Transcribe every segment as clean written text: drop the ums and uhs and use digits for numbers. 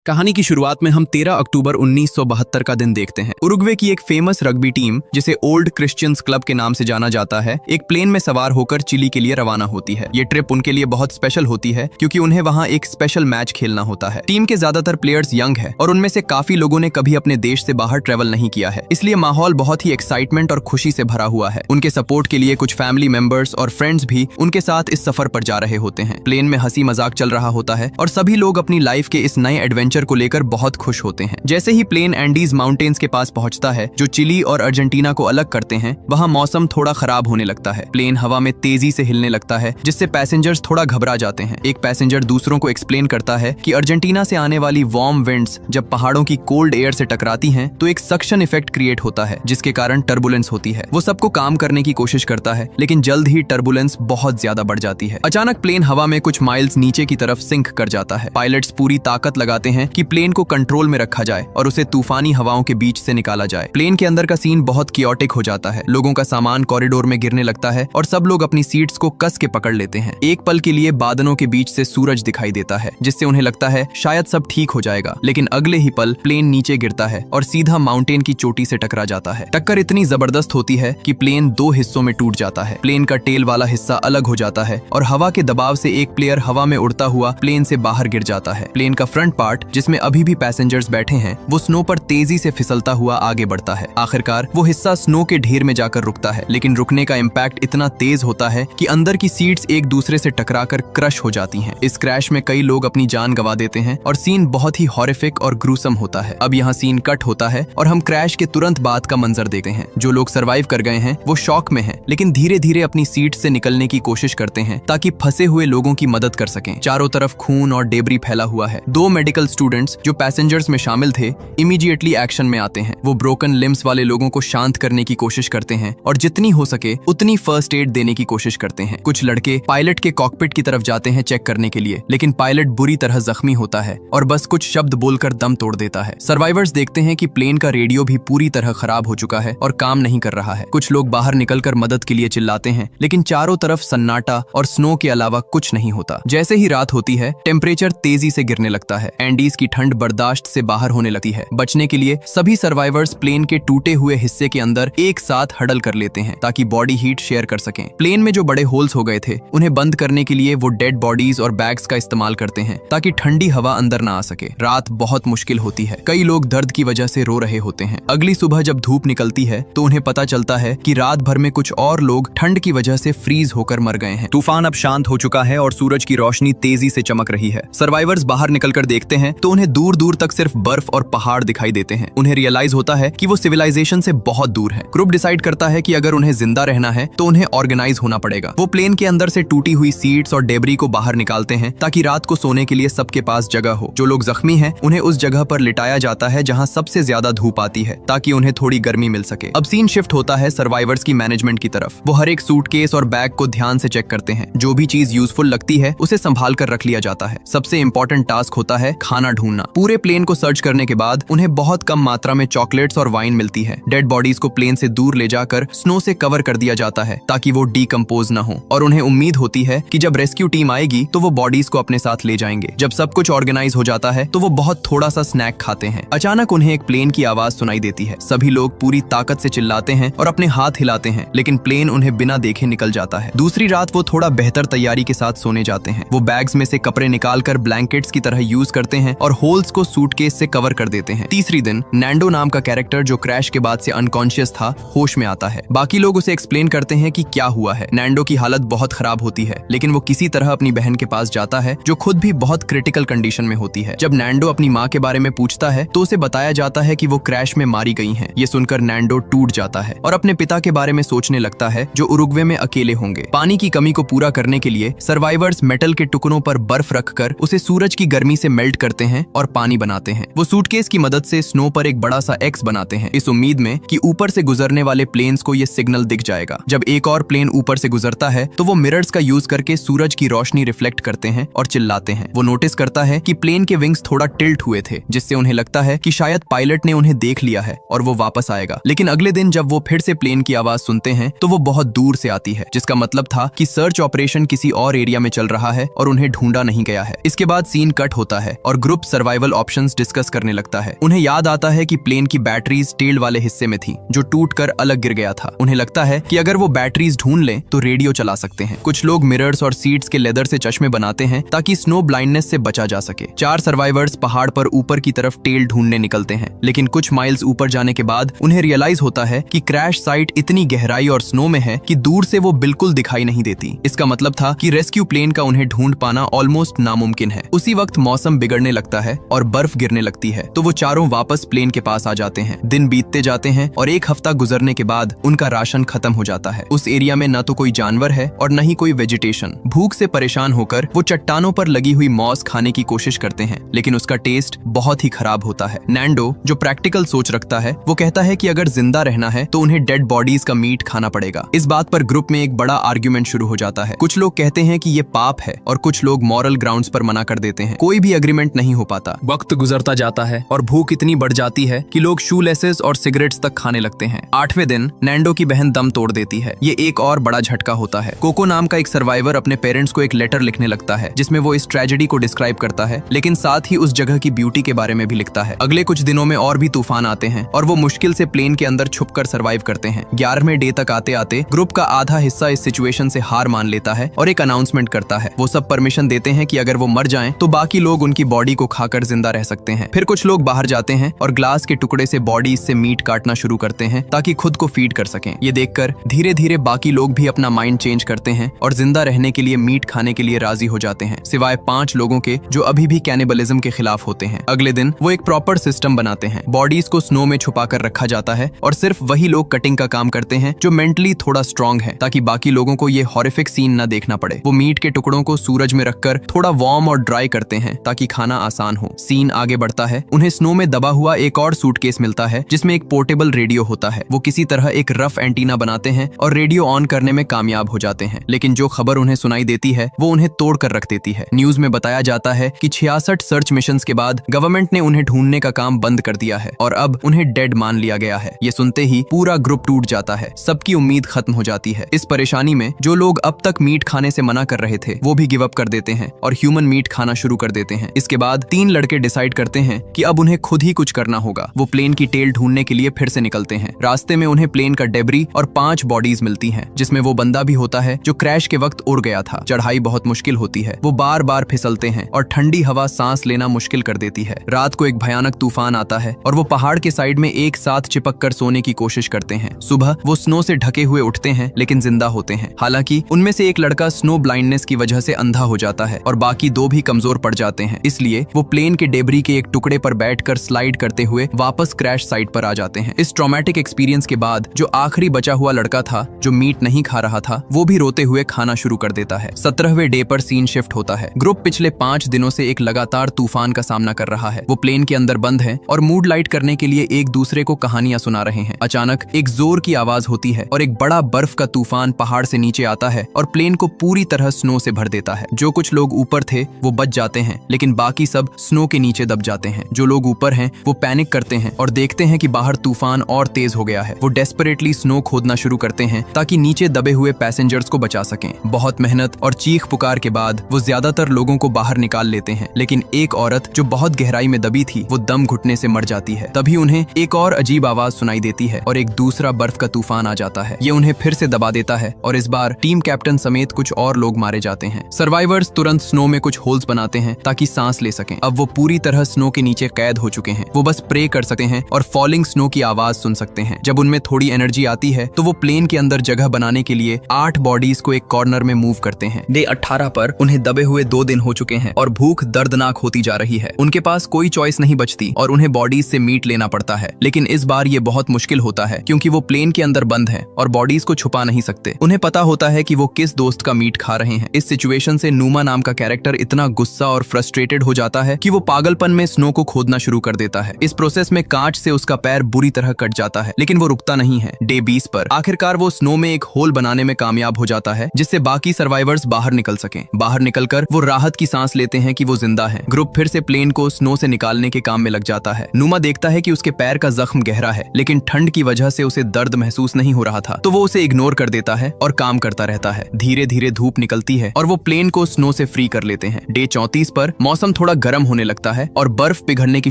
कहानी की शुरुआत में हम 13 अक्टूबर 1972 का दिन देखते हैं। उरुग्वे की एक फेमस रग्बी टीम, जिसे ओल्ड क्रिश्चियंस क्लब के नाम से जाना जाता है, एक प्लेन में सवार होकर चिली के लिए रवाना होती है। ये ट्रिप उनके लिए बहुत स्पेशल होती है क्योंकि उन्हें वहां एक स्पेशल मैच खेलना होता है। टीम के ज्यादातर प्लेयर्स यंग है और उनमें से काफी लोगों ने कभी अपने देश से बाहर ट्रेवल नहीं किया है, इसलिए माहौल बहुत ही एक्साइटमेंट और खुशी से भरा हुआ है। उनके सपोर्ट के लिए कुछ फैमिली मेंबर्स और फ्रेंड्स भी उनके साथ इस सफर पर जा रहे होते हैं। प्लेन में हंसी मजाक चल रहा होता है और सभी लोग अपनी लाइफ के इस नए एडवेंचर को लेकर बहुत खुश होते हैं। जैसे ही प्लेन एंडीज माउंटेन्स के पास पहुंचता है, जो चिली और अर्जेंटीना को अलग करते हैं, वहां मौसम थोड़ा खराब होने लगता है। प्लेन हवा में तेजी से हिलने लगता है, जिससे पैसेंजर्स थोड़ा घबरा जाते हैं। एक पैसेंजर दूसरों को एक्सप्लेन करता है कि अर्जेंटीना से आने वाली वार्म विंड्स जब पहाड़ों की कोल्ड एयर से टकराती हैं, तो एक सक्शन इफेक्ट क्रिएट होता है, जिसके कारण टर्बुलेंस होती है। वो सबको काम करने की कोशिश करता है, लेकिन जल्द ही टर्बुलेंस बहुत ज्यादा बढ़ जाती है। अचानक प्लेन हवा में कुछ माइल्स नीचे की तरफ सिंक कर जाता है। पायलट्स पूरी ताकत लगाते हैं कि प्लेन को कंट्रोल में रखा जाए और उसे तूफानी हवाओं के बीच से निकाला जाए। प्लेन के अंदर का सीन बहुत कियोटिक हो जाता है। लोगों का सामान कॉरिडोर में गिरने लगता है और सब लोग अपनी सीट्स को कस के पकड़ लेते हैं। एक पल के लिए बादलों के बीच से सूरज दिखाई देता है, जिससे उन्हें लगता है शायद सब ठीक हो जाएगा, लेकिन अगले ही पल प्लेन नीचे गिरता है और सीधा माउंटेन की चोटी से टकरा जाता है। टक्कर इतनी जबरदस्त होती है कि प्लेन दो हिस्सों में टूट जाता है। प्लेन का टेल वाला हिस्सा अलग हो जाता है और हवा के दबाव से एक प्लेयर हवा में उड़ता हुआ प्लेन से बाहर गिर जाता है। प्लेन का फ्रंट पार्ट, जिसमें अभी भी पैसेंजर्स बैठे हैं, वो स्नो पर तेजी से फिसलता हुआ आगे बढ़ता है। आखिरकार वो हिस्सा स्नो के ढेर में जाकर रुकता है, लेकिन रुकने का इम्पैक्ट इतना तेज होता है कि अंदर की सीट्स एक दूसरे से टकराकर क्रश हो जाती हैं। इस क्रैश में कई लोग अपनी जान गंवा देते हैं और सीन बहुत ही हॉरिफिक और ग्रूसम होता है। अब यहाँ सीन कट होता है और हम क्रैश के तुरंत बाद का मंजर देखते हैं। जो लोग सर्वाइव कर गए हैं वो शॉक में हैं, लेकिन धीरे धीरे अपनी सीट से निकलने की कोशिश करते हैं ताकि फंसे हुए लोगों की मदद कर सकें। चारों तरफ खून और डेब्री फैला हुआ है। दो मेडिकल स्टूडेंट्स जो पैसेंजर्स में शामिल थे इमीडिएटली एक्शन में आते हैं। वो ब्रोकन लिम्स वाले लोगों को शांत करने की कोशिश करते हैं और जितनी हो सके उतनी फर्स्ट एड देने की कोशिश करते हैं। कुछ लड़के पायलट के कॉकपिट की तरफ जाते हैं चेक करने के लिए, लेकिन पायलट बुरी तरह जख्मी होता है और बस कुछ शब्द बोलकर दम तोड़ देता है। सर्वाइवर्स देखते हैं कि प्लेन का रेडियो भी पूरी तरह खराब हो चुका है और काम नहीं कर रहा है। कुछ लोग बाहर निकलकर मदद के लिए चिल्लाते हैं, लेकिन चारों तरफ सन्नाटा और स्नो के अलावा कुछ नहीं होता। जैसे ही रात होती है, टेम्परेचर तेजी से गिरने लगता है। एंडीज की ठंड बर्दाश्त से बाहर होने लगती है। बचने के लिए सभी सर्वाइवर्स प्लेन के टूटे हुए हिस्से के अंदर एक साथ हडल कर लेते हैं ताकि बॉडी हीट शेयर कर सकें। प्लेन में जो बड़े होल्स हो गए थे, उन्हें बंद करने के लिए वो डेड बॉडीज और बैग्स का इस्तेमाल करते हैं ताकि ठंडी हवा अंदर ना आ सके। रात बहुत मुश्किल होती है। कई लोग दर्द की वजह से रो रहे होते हैं। अगली सुबह जब धूप निकलती है तो उन्हें पता चलता है कि रात भर में कुछ और लोग ठंड की वजह से फ्रीज होकर मर गए हैं। तूफान अब शांत हो चुका है और सूरज की रोशनी तेजी से चमक रही है। सर्वाइवर्स बाहर निकलकर देखते हैं तो उन्हें दूर दूर तक सिर्फ बर्फ और पहाड़ दिखाई देते हैं। उन्हें रियलाइज होता है कि वो सिविलाइजेशन से बहुत दूर है। ग्रुप डिसाइड करता है कि अगर उन्हें जिंदा रहना है तो उन्हें ऑर्गेनाइज होना पड़ेगा। वो प्लेन के अंदर से टूटी हुई सीट्स और डेब्री को बाहर निकालते हैं ताकि रात को सोने के लिए सबके पास जगह हो। जो लोग जख्मी हैं उन्हें उस जगह पर लिटाया जाता है जहां सबसे ज्यादा धूप आती है ताकि उन्हें थोड़ी गर्मी मिल सके। अब सीन शिफ्ट होता है सर्वाइवर्स की मैनेजमेंट की तरफ। वो हर एक सूटकेस और बैग को ध्यान से चेक करते हैं। जो भी चीज यूजफुल लगती है उसे संभाल कर रख लिया जाता है। सबसे इंपॉर्टेंट टास्क होता है खाना ढूंढना। पूरे प्लेन को सर्च करने के बाद उन्हें बहुत कम मात्रा में चॉकलेट्स और वाइन मिलती है। डेड बॉडीज को प्लेन से दूर ले जाकर स्नो से कवर कर दिया जाता है ताकि वो डीकंपोज ना हो, और उन्हें उम्मीद होती है कि जब रेस्क्यू टीम आएगी तो वो बॉडीज को अपने साथ ले जाएंगे। जब सब कुछ ऑर्गेनाइज हो जाता है तो वो बहुत थोड़ा सा स्नैक खाते हैं। अचानक उन्हें एक प्लेन की आवाज सुनाई देती है। सभी लोग पूरी ताकत से चिल्लाते हैं और अपने हाथ हिलाते हैं, लेकिन प्लेन उन्हें बिना देखे निकल जाता है। दूसरी रात वो थोड़ा बेहतर तैयारी के साथ सोने जाते हैं। वो बैग्स में से कपड़े निकालकर ब्लैंकेट्स की तरह यूज करते हैं और होल्स को सूटकेस से कवर कर देते हैं। तीसरी दिन नैंडो नाम का कैरेक्टर, जो क्रैश के बाद से अनकॉन्शियस था, होश में आता है। बाकी लोग उसे एक्सप्लेन करते हैं कि क्या हुआ है। नैंडो की हालत बहुत खराब होती है, लेकिन वो किसी तरह अपनी बहन के पास जाता है जो खुद भी बहुत क्रिटिकल कंडीशन में होती है। जब नैंडो अपनी माँ के बारे में पूछता है तो उसे बताया जाता है कि वो क्रैश में मारी गई हैं। ये सुनकर नैंडो टूट जाता है और अपने पिता के बारे में सोचने लगता है जो उरुग्वे में अकेले होंगे। पानी की कमी को पूरा करने के लिए सर्वाइवर्स मेटल के टुकड़ों पर बर्फ रखकर उसे सूरज की गर्मी से मेल्ट करते हैं और पानी बनाते हैं। वो सूटकेस की मदद से स्नो पर एक बड़ा सा एक्स बनाते हैं, इस उम्मीद में कि ऊपर से गुजरने वाले प्लेन्स को ये सिग्नल दिख जाएगा। जब एक और प्लेन ऊपर से गुजरता है तो वो मिरर्स का यूज करके सूरज की रोशनी रिफ्लेक्ट करते हैं और चिल्लाते हैं। वो नोटिस करता है कि प्लेन के विंग्स थोड़ा टिल्ट हुए थे, जिससे उन्हें लगता है कि शायद पायलट ने उन्हें देख लिया है और वो वापस आएगा। लेकिन अगले दिन जब वो फिर से प्लेन की आवाज सुनते हैं तो वो बहुत दूर से आती है, जिसका मतलब था कि सर्च ऑपरेशन किसी और एरिया में चल रहा है और उन्हें ढूंढा नहीं गया है। इसके बाद सीन कट होता है और ग्रुप सर्वाइवल ऑप्शंस डिस्कस करने लगता है। उन्हें याद आता है कि प्लेन की बैटरीज टेल वाले हिस्से में थी जो टूटकर अलग गिर गया था। उन्हें लगता है कि अगर वो बैटरीज ढूंढ लें तो रेडियो चला सकते हैं। कुछ लोग मिरर्स और सीट्स के लेदर से चश्मे बनाते हैं ताकि स्नो ब्लाइंडनेस से बचा जा सके। 4 सर्वाइवर्स पहाड़ पर ऊपर की तरफ टेल ढूंढने निकलते हैं, लेकिन कुछ माइल्स ऊपर जाने के बाद उन्हें रियलाइज होता है कि क्रैश साइट इतनी गहराई और स्नो में है कि दूर से वो बिल्कुल दिखाई नहीं देती। इसका मतलब था कि रेस्क्यू प्लेन का उन्हें ढूंढ पाना ऑलमोस्ट नामुमकिन है। उसी वक्त मौसम बिगड़ने लगता है और बर्फ गिरने लगती है, तो वो चारों वापस प्लेन के पास आ जाते हैं। दिन बीतते जाते हैं और 1 हफ्ता गुजरने के बाद उनका राशन खत्म हो जाता है। उस एरिया में न तो कोई जानवर है और न ही कोई वेजिटेशन। भूख से परेशान होकर वो चट्टानों पर लगी हुई मॉस खाने की कोशिश करते हैं, लेकिन उसका टेस्ट बहुत ही खराब होता है। नैंडो, जो प्रैक्टिकल सोच रखता है, वो कहता है कि अगर जिंदा रहना है तो उन्हें डेड बॉडीज का मीट खाना पड़ेगा। इस बात पर ग्रुप में एक बड़ा आर्ग्यूमेंट शुरू हो जाता है। कुछ लोग कहते हैं कि ये पाप है और कुछ लोग मॉरल ग्राउंड्स पर मना कर देते हैं। कोई भी एग्रीमेंट नहीं हो पाता। वक्त गुजरता जाता है और भूख इतनी बढ़ जाती है कि लोग शू लेसेस और सिगरेट्स तक खाने लगते हैं। 8वें दिन नैंडो की बहन दम तोड़ देती है। ये एक और बड़ा झटका होता है। कोको नाम का एक सर्वाइवर अपने पेरेंट्स को एक लेटर लिखने लगता है जिसमें वो इस ट्रेजेडी को डिस्क्राइब करता है, लेकिन साथ ही उस जगह की ब्यूटी के बारे में भी लिखता है। अगले कुछ दिनों में और भी तूफान आते हैं और वो मुश्किल से प्लेन के अंदर छुपकर सर्वाइव करते हैं। 11वें डे तक आते आते ग्रुप का आधा हिस्सा इस सिचुएशन से हार मान लेता है और एक अनाउंसमेंट करता है। वो सब परमिशन देते हैं कि अगर वो मर जाएं तो बाकी लोग उनकी बॉडी को खाकर जिंदा रह सकते हैं। फिर कुछ लोग बाहर जाते हैं और ग्लास के टुकड़े से बॉडी से मीट काटना शुरू करते हैं ताकि खुद को फीड कर सकें। ये देखकर धीरे धीरे बाकी लोग भी अपना माइंड चेंज करते हैं और जिंदा रहने के लिए मीट खाने के लिए राजी हो जाते हैं, सिवाय 5 लोगों के जो अभी भी कैनिबलिज्म के खिलाफ होते हैं। अगले दिन वो एक प्रॉपर सिस्टम बनाते हैं। बॉडीज को स्नो में छुपा कर रखा जाता है और सिर्फ वही लोग कटिंग का काम करते हैं जो मेंटली थोड़ा स्ट्रांग है, ताकि बाकी लोगों को ये हॉरिफिक सीन न देखना पड़े। वो मीट के टुकड़ों को सूरज में रखकर थोड़ा वार्म और ड्राई करते हैं ताकि खाना आसान हो। सीन आगे बढ़ता है। उन्हें स्नो में दबा हुआ एक और सूटकेस मिलता है जिसमें एक पोर्टेबल रेडियो होता है। वो किसी तरह एक रफ एंटीना बनाते हैं और रेडियो ऑन करने में कामयाब हो जाते हैं, लेकिन जो खबर उन्हें सुनाई देती है वो उन्हें तोड़ कर रख देती है। न्यूज में बताया जाता है कि 66 सर्च मिशंस के बाद गवर्नमेंट ने उन्हें ढूंढने का काम बंद कर दिया है और अब उन्हें डेड मान लिया गया है। ये सुनते ही पूरा ग्रुप टूट जाता है। सबकी उम्मीद खत्म हो जाती है। इस परेशानी में जो लोग अब तक मीट खाने से मना कर रहे थे वो भी गिव अप कर देते हैं और ह्यूमन मीट खाना शुरू कर देते हैं। इसके बाद 3 लड़के डिसाइड करते हैं कि अब उन्हें खुद ही कुछ करना होगा। वो प्लेन की टेल ढूंढने के लिए फिर से निकलते हैं। रास्ते में उन्हें प्लेन का डेब्री और 5 बॉडीज मिलती हैं, जिसमें वो बंदा भी होता है जो क्रैश के वक्त उड़ गया था। चढ़ाई बहुत मुश्किल होती है। वो बार बार फिसलते हैं और ठंडी हवा सांस लेना मुश्किल कर देती है। रात को एक भयानक तूफान आता है और वो पहाड़ के साइड में एक साथ चिपक कर सोने की कोशिश करते हैं। सुबह वो स्नो से ढके हुए उठते हैं लेकिन जिंदा होते हैं। हालांकि उनमें से एक लड़का स्नो ब्लाइंडनेस की वजह से अंधा हो जाता है और बाकी 2 भी कमजोर पड़ जाते हैं। इसलिए वो प्लेन के डेब्री के एक टुकड़े पर बैठकर स्लाइड करते हुए वापस क्रैश साइट पर आ जाते हैं। इस ट्रॉमेटिक एक्सपीरियंस के बाद जो आखिरी बचा हुआ लड़का था जो मीट नहीं खा रहा था, वो भी रोते हुए खाना शुरू कर देता है। 17वें डे पर सीन शिफ्ट होता है। ग्रुप पिछले 5 दिनों से एक लगातार तूफान का सामना कर रहा है। वो प्लेन के अंदर बंद है और मूड लाइट करने के लिए एक दूसरे को कहानियां सुना रहे हैं। अचानक एक जोर की आवाज होती है और एक बड़ा बर्फ का तूफान पहाड़ से नीचे आता है और प्लेन को पूरी तरह स्नो से भर देता है। जो कुछ लोग ऊपर थे वो बच जाते हैं, लेकिन बाकी सब स्नो के नीचे दब जाते हैं। जो लोग ऊपर हैं वो पैनिक करते हैं और देखते हैं कि बाहर तूफान और तेज हो गया है। वो डेस्परेटली स्नो खोदना शुरू करते हैं ताकि नीचे दबे हुए पैसेंजर्स को बचा सकें। बहुत मेहनत और चीख पुकार के बाद वो ज्यादातर लोगों को बाहर निकाल लेते हैं, लेकिन एक औरत जो बहुत गहराई में दबी थी वो दम घुटने से मर जाती है। तभी उन्हें एक और अजीब आवाज सुनाई देती है और एक दूसरा बर्फ का तूफान आ जाता है। ये उन्हें फिर से दबा देता है और इस बार टीम कैप्टन समेत कुछ और लोग मारे जाते हैं। सर्वाइवर्स तुरंत स्नो में कुछ होल्स बनाते हैं ताकि सांस ले सकें। अब वो पूरी तरह स्नो के नीचे कैद हो चुके हैं। वो बस प्रे कर सकते हैं और फॉलिंग स्नो की आवाज सुन सकते हैं। जब उनमें थोड़ी एनर्जी आती है तो वो प्लेन के अंदर जगह बनाने के लिए 8 बॉडीज को एक कॉर्नर में मूव करते हैं। डे 18 पर उन्हें दबे हुए 2 दिन हो चुके हैं और भूख दर्दनाक होती जा रही है। उनके पास कोई चॉइस नहीं बचती और उन्हें बॉडीज से मीट लेना पड़ता है, लेकिन इस बार ये बहुत मुश्किल होता है क्योंकि वो प्लेन के अंदर बंद है और बॉडीज को छुपा नहीं सकते। उन्हें पता होता है कि वो किस दोस्त का मीट खा रहे हैं। इस सिचुएशन से नूमा नाम का कैरेक्टर इतना गुस्सा और फ्रस्ट्रेटेड हो जाता है कि वो पागलपन में स्नो को खोदना शुरू कर देता है। इस प्रोसेस में कांच से उसका पैर बुरी तरह कट जाता है, लेकिन वो रुकता नहीं है। डे 20 पर आखिरकार वो स्नो में एक होल बनाने में कामयाब हो जाता है जिससे बाकी सर्वाइवर्स बाहर निकल सकें। बाहर निकलकर वो राहत की सांस लेते हैं कि वो जिंदा है। ग्रुप फिर से प्लेन को स्नो से निकालने के काम में लग जाता है। नूमा देखता है कि उसके पैर का जख्म गहरा है, लेकिन ठंड की वजह से उसे दर्द महसूस नहीं हो रहा था, तो वो उसे इग्नोर कर देता है और काम करता रहता है। धीरे धीरे धूप निकलती है और वो प्लेन को स्नो से फ्री कर लेते हैं। डे 34 पर मौसम थोड़ा गर्म होने लगता है और बर्फ पिघलने की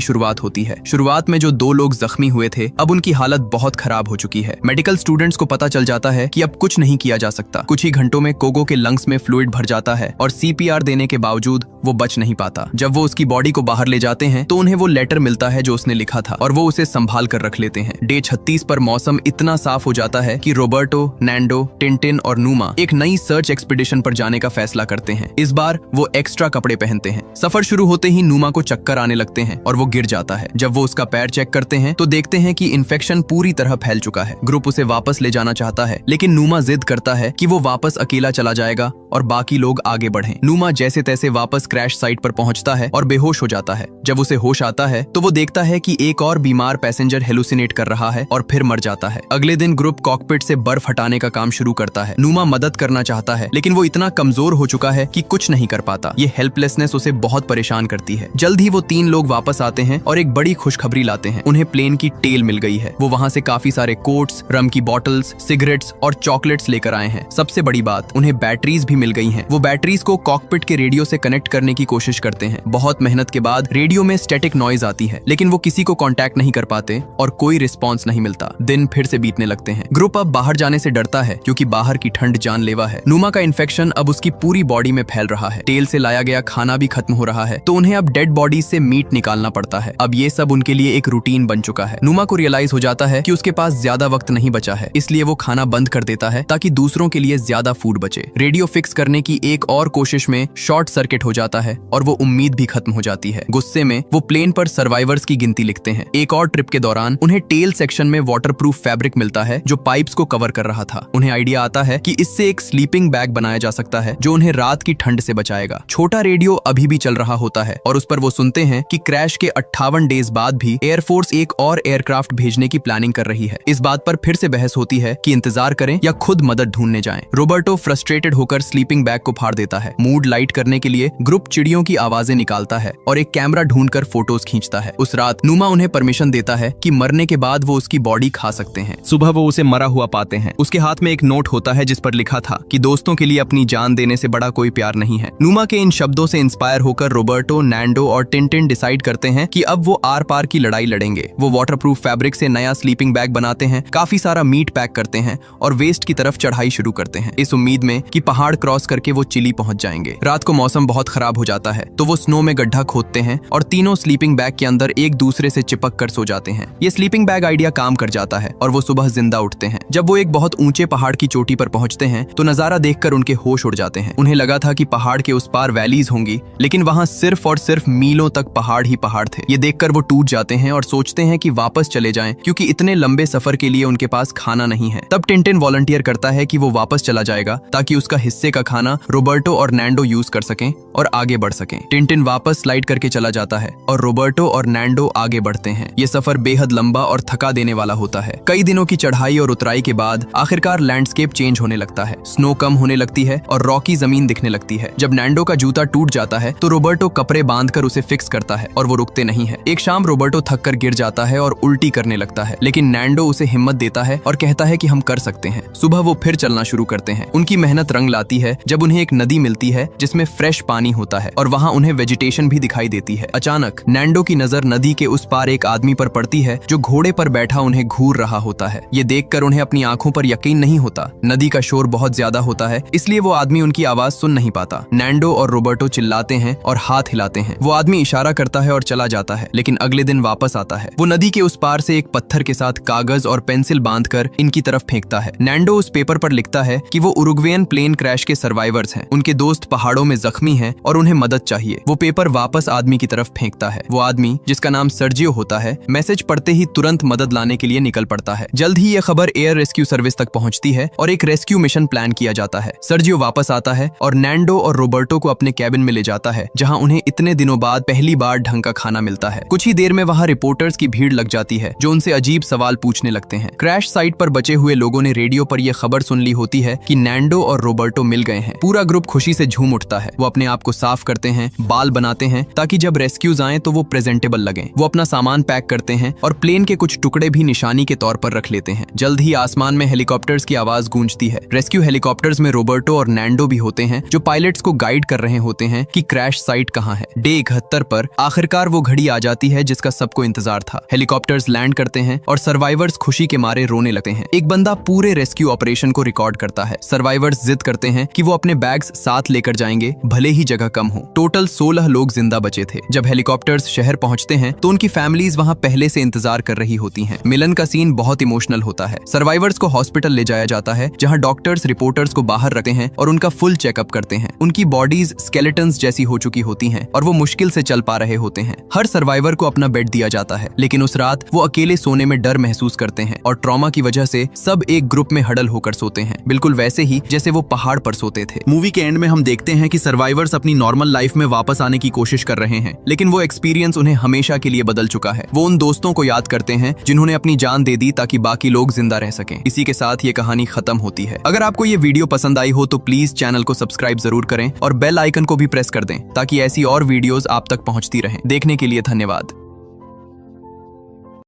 शुरुआत होती है। शुरुआत में जो 2 लोग जख्मी हुए थे, अब उनकी हालत बहुत खराब हो चुकी है। मेडिकल स्टूडेंट्स को पता चल जाता है कि अब कुछ नहीं किया जा सकता। कुछ ही घंटों में कोगो के लंग्स में फ्लूइड भर जाता है और CPR देने के बावजूद वो बच नहीं पाता। जब वो उसकी बॉडी को बाहर ले जाते हैं तो उन्हें वो लेटर मिलता है जो उसने लिखा था और वो उसे संभाल कर रख लेते हैं। डे 36 पर मौसम इतना साफ हो जाता है कि रोबर्टो, नैंडो, टिंटिन और नूमा एक नई सर्च एक्सपीडिशन पर जाने का फैसला करते हैं। इस बार वो एक्स्ट्रा कपड़े पहनते हैं। सफर शुरू होते ही नूमा को चक्कर आने लगते हैं और वो गिर जाता है। जब वो उसका पैर चेक करते हैं तो देखते हैं कि इन्फेक्शन पूरी तरह फैल चुका है। ग्रुप उसे वापस ले जाना चाहता है, लेकिन नूमा जिद करता है कि वो वापस अकेला चला जाएगा और बाकी लोग आगे बढ़ें। नूमा जैसे तैसे वापस क्रैश साइट पर पहुंचता है और बेहोश हो जाता है। जब उसे होश आता है तो वो देखता है कि एक और बीमार पैसेंजर हेलुसिनेट कर रहा है और फिर मर जाता है। अगले दिन ग्रुप कॉकपिट से बर्फ हटाने का काम शुरू करता है। नूमा मदद करना चाहता है, लेकिन वो इतना कमजोर हो चुका है कि कुछ नहीं कर पाता। ये हेल्पलेसनेस उसे बहुत परेशान करती है। जल्द ही वो 3 लोग वापस आते हैं और एक बड़ी खुशखबरी लाते हैं। उन्हें प्लेन की टेल मिल गई है। वो वहाँ से काफी सारे कोट्स, रम की बॉटल्स, सिगरेट्स और चॉकलेट्स लेकर आए हैं। सबसे बड़ी बात, उन्हें बैटरीज भी मिल गई हैं। वो बैटरीज को कॉकपिट के रेडियो से कनेक्ट करने की कोशिश करते हैं। बहुत मेहनत के बाद रेडियो में स्टैटिक नॉइज आती है, लेकिन वो किसी को कांटेक्ट नहीं कर पाते और कोई रिस्पॉन्स नहीं मिलता। दिन फिर से बीतने लगते हैं। ग्रुप अब बाहर जाने से डरता है क्योंकि बाहर की ठंड जानलेवा है। नूमा का इन्फेक्शन अब उसकी पूरी बॉडी में फैल रहा है। टेल से लाया गया खाना भी खत्म हो रहा है, तो उन्हें अब डेड बॉडीज से मीट निकालना पड़ता है। अब ये सब उनके लिए एक रूटीन बन चुका है। नूमा को रियलाइज हो जाता है कि उसके पास ज्यादा वक्त नहीं बचा है, इसलिए वो खाना बंद कर देता है ताकि दूसरों के लिए ज्यादा फूड बचे। रेडियो फिक्स करने की एक और कोशिश में शॉर्ट सर्किट हो जाता है और वो उम्मीद भी खत्म हो जाती है। गुस्से में वो प्लेन पर सर्वाइवर्स की गिनती लिखते हैं। एक और ट्रिप के दौरान उन्हें टेल सेक्शन में वाटरप्रूफ फैब्रिक मिलता है जो पाइप्स को कवर कर रहा था। उन्हें आइडिया आता है कि इससे एक स्लीपिंग बैग बनाया जा सकता है जो उन्हें रात की ठंड से बचाएगा। छोटा रेडियो अभी भी चल रहा होता है और उस पर वो सुनते हैं कि क्रैश के 58 डेज बाद भी एयरफोर्स एक और एयरक्राफ्ट भेजने की प्लानिंग कर रही है। इस बात पर फिर से बहस होती है कि इंतजार करें या खुद मदद ढूंढने जाएं। रोबर्टो फ्रस्ट्रेटेड होकर स्लीपिंग बैग को फाड़ देता है। मूड लाइट करने के लिए ग्रुप चिड़ियों की आवाजें निकालता है और एक कैमरा ढूंढकर फोटोज खींचता है। उस रात नूमा उन्हें परमिशन देता है कि मरने के बाद वो उसकी बॉडी खा सकते हैं। सुबह वो उसे मरा हुआ पाते हैं। उसके हाथ में एक नोट होता है जिस पर लिखा था कि दोस्तों के लिए अपनी जान देने से बड़ा कोई प्यार नहीं है। नूमा के इन शब्दों से इंस्पायर होकर रोबर्टो, नैंडो और टिंटिन डिसाइड करते हैं कि अब वो आर पार की लड़ाई लड़ेंगे। वो वाटरप्रूफ फैब्रिक से नया स्लीपिंग बैग बनाते हैं, काफी सारा मीट पैक करते हैं और वेस्ट की तरफ चढ़ाई शुरू करते हैं, इस उम्मीद में कि पहाड़ क्रॉस करके वो चिली पहुंच जाएंगे। रात को मौसम बहुत खराब हो जाता है तो वो स्नो में गड्ढा खोदते हैं और तीनों स्लीपिंग बैग के अंदर एक दूसरे से चिपक कर सो जाते हैं। ये स्लीपिंग बैग आइडिया काम कर जाता है और वो सुबह जिंदा उठते हैं। जब वो एक बहुत ऊंचे पहाड़ की चोटी पर पहुंचते हैं तो नजारा देखकर उनके होश उड़ जाते हैं। उन्हें लगा था कि पहाड़ के उस पार वैलीज होंगी, लेकिन वहां सिर्फ और सिर्फ मीलों तक पहाड़ ही पहाड़ थे। ये देखकर वो टूट जाते हैं और सोचते हैं कि वापस चले जाएं, क्योंकि इतने लंबे सफर के लिए उनके पास खाना नहीं है। तब टिंटिन वॉलंटियर करता है कि वो वापस चला जाएगा ताकि उसका हिस्से का खाना रोबर्टो और नैंडो यूज कर सकें और आगे बढ़ सकें। टिंटिन वापस स्लाइड करके चला जाता है और रोबर्टो और नैंडो आगे बढ़ते हैं। ये सफर बेहद लंबा और थका देने वाला होता है। कई दिनों की चढ़ाई और उतराई के बाद आखिरकार लैंडस्केप चेंज होने लगता है। स्नो कम होने लगती है और रॉकी जमीन दिखने लगती है। जब नैंडो का जूता टूट जाता है तो रोबर्टो कपड़े बांधकर उसे फिक्स करता है और वो रुकते नहीं है। एक शाम रोबर्टो थक कर गिर जाता है और उल्टी करने लगता है, लेकिन नैंडो उसे हिम्मत देता है और कहता है कि हम कर सकते हैं। सुबह वो फिर चलना शुरू करते हैं। उनकी मेहनत रंग लाती है जब उन्हें एक नदी मिलती है जिसमें फ्रेश पानी होता है और वहाँ उन्हें वेजिटेशन भी दिखाई देती है। अचानक नैंडो की नजर नदी के उस पार एक आदमी पर पड़ती है जो घोड़े पर बैठा उन्हें घूर रहा होता है। ये देखकर उन्हें अपनी आंखों पर यकीन नहीं होता। नदी का शोर बहुत ज्यादा होता है, इसलिए वो आदमी उनकी आवाज सुन नहीं पाता। नैंडो और रोबर्टो चिल्लाते हैं और हाथ हिलाते हैं। वो आदमी इशारा करता है और चला जाता है, लेकिन अगले दिन वापस आता है। वो नदी के उस पार से एक पत्थर के साथ कागज और पेंसिल बांधकर इनकी तरफ फेंकता है। नैंडो उस पेपर पर लिखता है कि वो उरुग्वेयन प्लेन क्रैश के सर्वाइवर्स हैं। उनके दोस्त पहाड़ों में जख्मी हैं और उन्हें मदद चाहिए। वो पेपर वापस आदमी की तरफ फेंकता है। वो आदमी, जिसका नाम सर्जियो होता है, मैसेज पढ़ते ही तुरंत मदद लाने के लिए निकल पड़ता है। जल्द ही ये खबर एयर रेस्क्यू सर्विस तक पहुंचती है और एक रेस्क्यू मिशन प्लान किया जाता है। सर्जियो वापस आता है और नैंडो और रोबर्टो को अपने कैबिन में ले जाता है, जहां उन्हें इतने दिनों बाद पहली बार ढंग का खाना मिलता है। कुछ ही देर में वहां रिपोर्टर्स की भीड़ लग जाती है जो उनसे अजीब सवाल पूछने लगते हैं। क्रैश साइट पर बचे हुए लोगों ने रेडियो पर यह खबर सुन ली होती है कि नैंडो और रोबर्टो मिल गए हैं। पूरा ग्रुप खुशी से झूम उठता है। वो अपने आप को साफ करते हैं, बाल बनाते हैं ताकि जब रेस्क्यूज आए तो वो प्रेजेंटेबल लगें। वो अपना सामान पैक करते हैं और प्लेन के कुछ टुकड़े भी निशानी के तौर पर रख लेते हैं। जल्द ही आसमान में हेलीकॉप्टर्स की आवाज गूंजती है। रेस्क्यू हेलीकॉप्टर्स में रोबर्टो और नैंडो भी होते हैं जो पायलट्स को गाइड कर रहे होते हैं कि क्रैश साइट कहाँ है। है। डे 71 पर आखिरकार वो घड़ी आ जाती है जिसका सबको इंतजार था। हेलीकॉप्टर्स लैंड करते हैं और सर्वाइवर्स खुशी के मारे रोने लगते हैं। एक बंदा पूरे रेस्क्यू ऑपरेशन को रिकॉर्ड करता है। सर्वाइवर्स जिद करते हैं कि वो अपने बैग्स साथ लेकर जाएंगे, भले ही जगह कम हो। टोटल 16 लोग जिंदा बचे थे। जब हेलीकॉप्टर्स शहर पहुंचते हैं तो उनकी फैमिलीज वहां पहले से इंतजार कर रही होती हैं। मिलन का सीन बहुत इमोशनल होता है। सर्वाइवर्स को हॉस्पिटल ले जाया जाता है जहां डॉक्टर्स रिपोर्टर्स को बाहर रखते हैं और उनका फुल चेकअप करते हैं। उनकी बॉडीज स्केलेटन्स जैसी हो चुकी होती हैं और वो मुश्किल से चल पा रहे होते हैं। हर सर्वाइवर को अपना बेड दिया जाता है, लेकिन उस रात वो अकेले सोने में डर महसूस करते हैं और ट्रॉमा की वजह से सब एक ग्रुप में हडल होकर सोते हैं, बिल्कुल वैसे ही जैसे वो पहाड़ पर सोते थे। मूवी के एंड में हम देखते हैं कि सर्वाइवर्स अपनी नॉर्मल लाइफ में वापस आने की कोशिश कर रहे हैं, लेकिन वो एक्सपीरियंस उन्हें हमेशा के लिए बदल चुका है। वो उन दोस्तों को याद करते हैं जिन्होंने अपनी जान दे दी ताकि बाकी लोग जिंदा रह सकें। इसी के साथ ये कहानी खत्म होती है। अगर आपको ये वीडियो पसंद आई हो तो प्लीज चैनल को सब्सक्राइब जरूर करें और बेल आइकन को भी प्रेस कर दें ताकि ऐसी और वीडियोस आप तक पहुंचती रहें। देखने के लिए धन्यवाद।